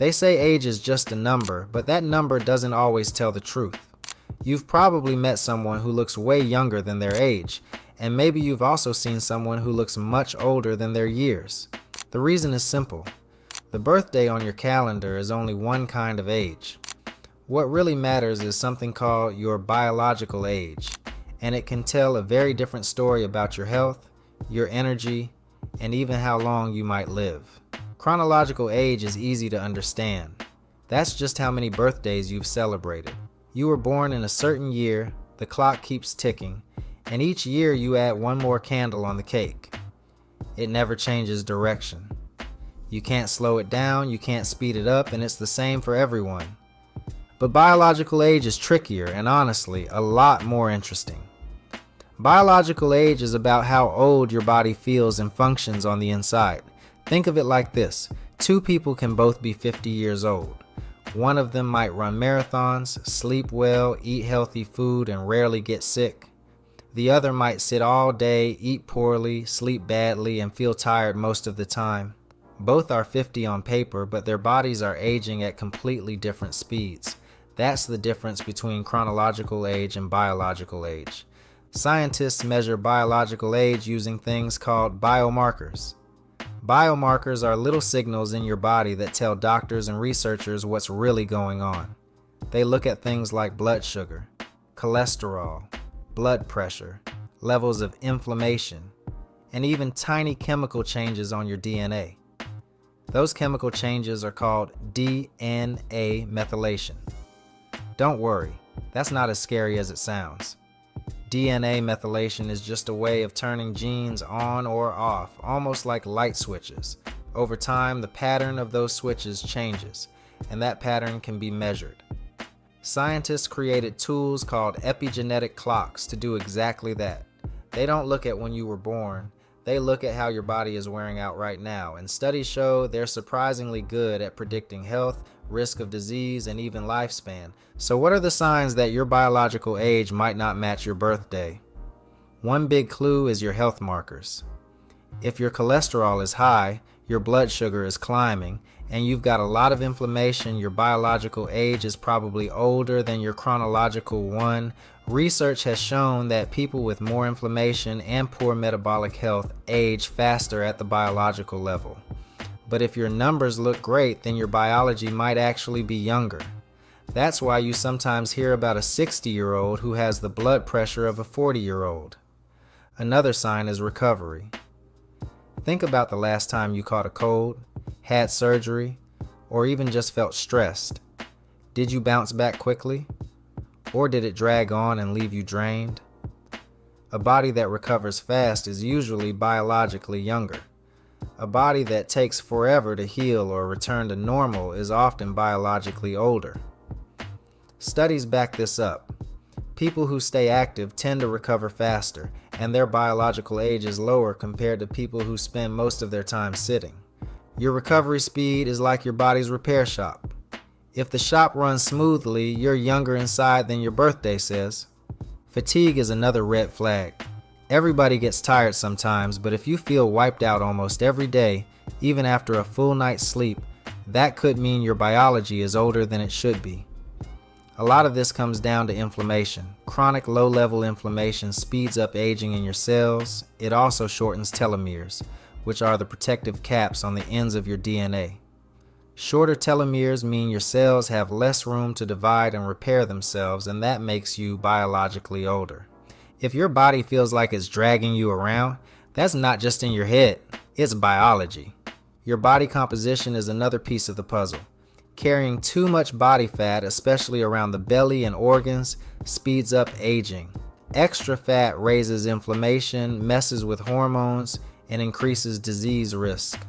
They say age is just a number, but that number doesn't always tell the truth. You've probably met someone who looks way younger than their age, and maybe you've also seen someone who looks much older than their years. The reason is simple. The birthday on your calendar is only one kind of age. What really matters is something called your biological age, and it can tell a very different story about your health, your energy, and even how long you might live. Chronological age is easy to understand. That's just how many birthdays you've celebrated. You were born in a certain year, the clock keeps ticking, and each year you add one more candle on the cake. It never changes direction. You can't slow it down, you can't speed it up, and it's the same for everyone. But biological age is trickier and honestly, a lot more interesting. Biological age is about how old your body feels and functions on the inside. Think of it like this. Two people can both be 50 years old. One of them might run marathons, sleep well, eat healthy food, and rarely get sick. The other might sit all day, eat poorly, sleep badly, and feel tired most of the time. Both are 50 on paper, but their bodies are aging at completely different speeds. That's the difference between chronological age and biological age. Scientists measure biological age using things called biomarkers. Biomarkers are little signals in your body that tell doctors and researchers what's really going on. They look at things like blood sugar, cholesterol, blood pressure, levels of inflammation, and even tiny chemical changes on your DNA. Those chemical changes are called DNA methylation. Don't worry, that's not as scary as it sounds. DNA methylation is just a way of turning genes on or off, almost like light switches. Over time, the pattern of those switches changes, and that pattern can be measured. Scientists created tools called epigenetic clocks to do exactly that. They don't look at when you were born, they look at how your body is wearing out right now, and studies show they're surprisingly good at predicting health, risk of disease, and even lifespan. So what are the signs that your biological age might not match your birthday? One big clue is your health markers. If your cholesterol is high, your blood sugar is climbing, and you've got a lot of inflammation, your biological age is probably older than your chronological one. Research has shown that people with more inflammation and poor metabolic health age faster at the biological level. But if your numbers look great, then your biology might actually be younger. That's why you sometimes hear about a 60-year-old who has the blood pressure of a 40-year-old. Another sign is recovery. Think about the last time you caught a cold, had surgery, or even just felt stressed. Did you bounce back quickly? Or did it drag on and leave you drained? A body that recovers fast is usually biologically younger. A body that takes forever to heal or return to normal is often biologically older. Studies back this up. People who stay active tend to recover faster, and their biological age is lower compared to people who spend most of their time sitting. Your recovery speed is like your body's repair shop. If the shop runs smoothly, you're younger inside than your birthday says. Fatigue is another red flag. Everybody gets tired sometimes, but if you feel wiped out almost every day, even after a full night's sleep, that could mean your biology is older than it should be. A lot of this comes down to inflammation. Chronic low-level inflammation speeds up aging in your cells. It also shortens telomeres, which are the protective caps on the ends of your DNA. Shorter telomeres mean your cells have less room to divide and repair themselves, and that makes you biologically older. If your body feels like it's dragging you around, that's not just in your head, it's biology. Your body composition is another piece of the puzzle. Carrying too much body fat, especially around the belly and organs, speeds up aging. Extra fat raises inflammation, messes with hormones, and increases disease risk.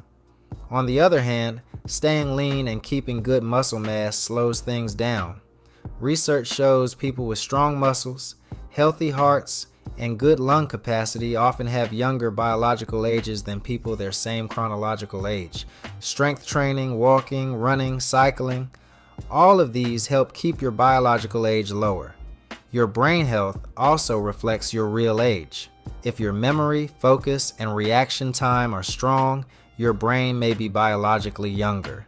On the other hand, staying lean and keeping good muscle mass slows things down. Research shows people with strong muscles, healthy hearts, and good lung capacity often have younger biological ages than people their same chronological age. Strength training, walking, running, cycling, all of these help keep your biological age lower. Your brain health also reflects your real age. If your memory, focus, and reaction time are strong, your brain may be biologically younger.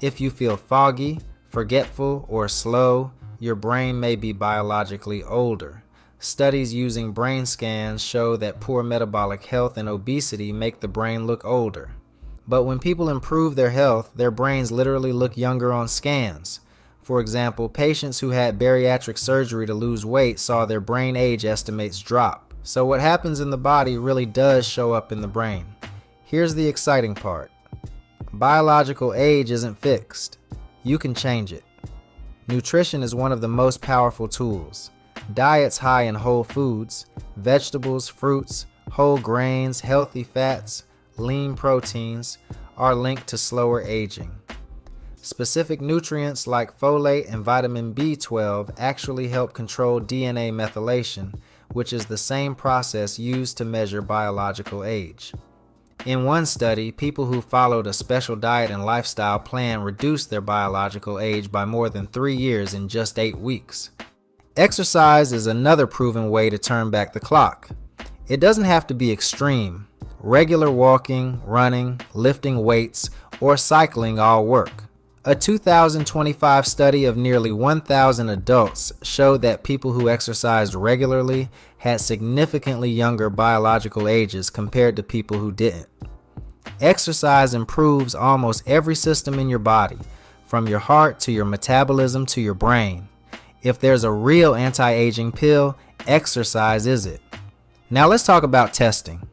If you feel foggy, forgetful, or slow, your brain may be biologically older. Studies using brain scans show that poor metabolic health and obesity make the brain look older. But when people improve their health, their brains literally look younger on scans. For example, patients who had bariatric surgery to lose weight saw their brain age estimates drop. So what happens in the body really does show up in the brain. Here's the exciting part. Biological age isn't fixed. You can change it. Nutrition is one of the most powerful tools. Diets high in whole foods, vegetables, fruits, whole grains, healthy fats, lean proteins are linked to slower aging. Specific nutrients like folate and vitamin B12 actually help control DNA methylation, which is the same process used to measure biological age. In one study, people who followed a special diet and lifestyle plan reduced their biological age by more than 3 years in just 8 weeks. Exercise is another proven way to turn back the clock. It doesn't have to be extreme. Regular walking, running, lifting weights, or cycling all work. A 2025 study of nearly 1,000 adults showed that people who exercised regularly had significantly younger biological ages compared to people who didn't. Exercise improves almost every system in your body, from your heart to your metabolism to your brain. If there's a real anti-aging pill, exercise is it. Now let's talk about testing.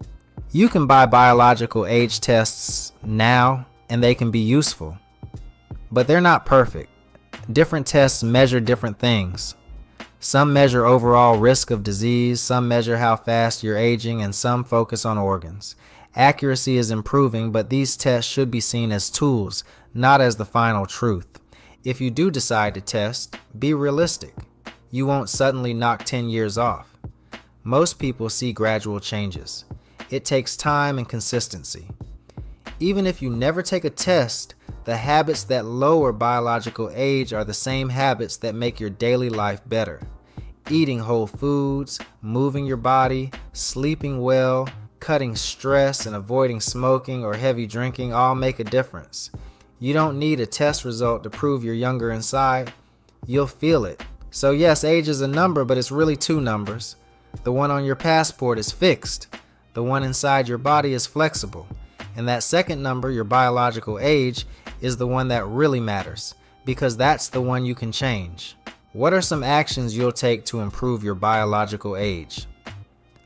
You can buy biological age tests now, and they can be useful. But they're not perfect. Different tests measure different things. Some measure overall risk of disease, some measure how fast you're aging, and some focus on organs. Accuracy is improving, but these tests should be seen as tools, not as the final truth. If you do decide to test, be realistic. You won't suddenly knock 10 years off. Most people see gradual changes. It takes time and consistency. Even if you never take a test, the habits that lower biological age are the same habits that make your daily life better. Eating whole foods, moving your body, sleeping well, cutting stress, and avoiding smoking or heavy drinking all make a difference. You don't need a test result to prove you're younger inside. You'll feel it. So yes, age is a number, but it's really 2 numbers. The one on your passport is fixed. The one inside your body is flexible. And that second number, your biological age, is the one that really matters, because that's the one you can change. What are some actions you'll take to improve your biological age?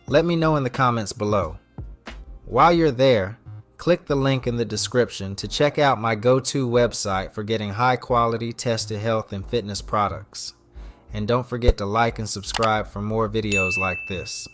Let me know in the comments below. While you're there, click the link in the description to check out my go-to website for getting high-quality tested health and fitness products. And don't forget to like and subscribe for more videos like this.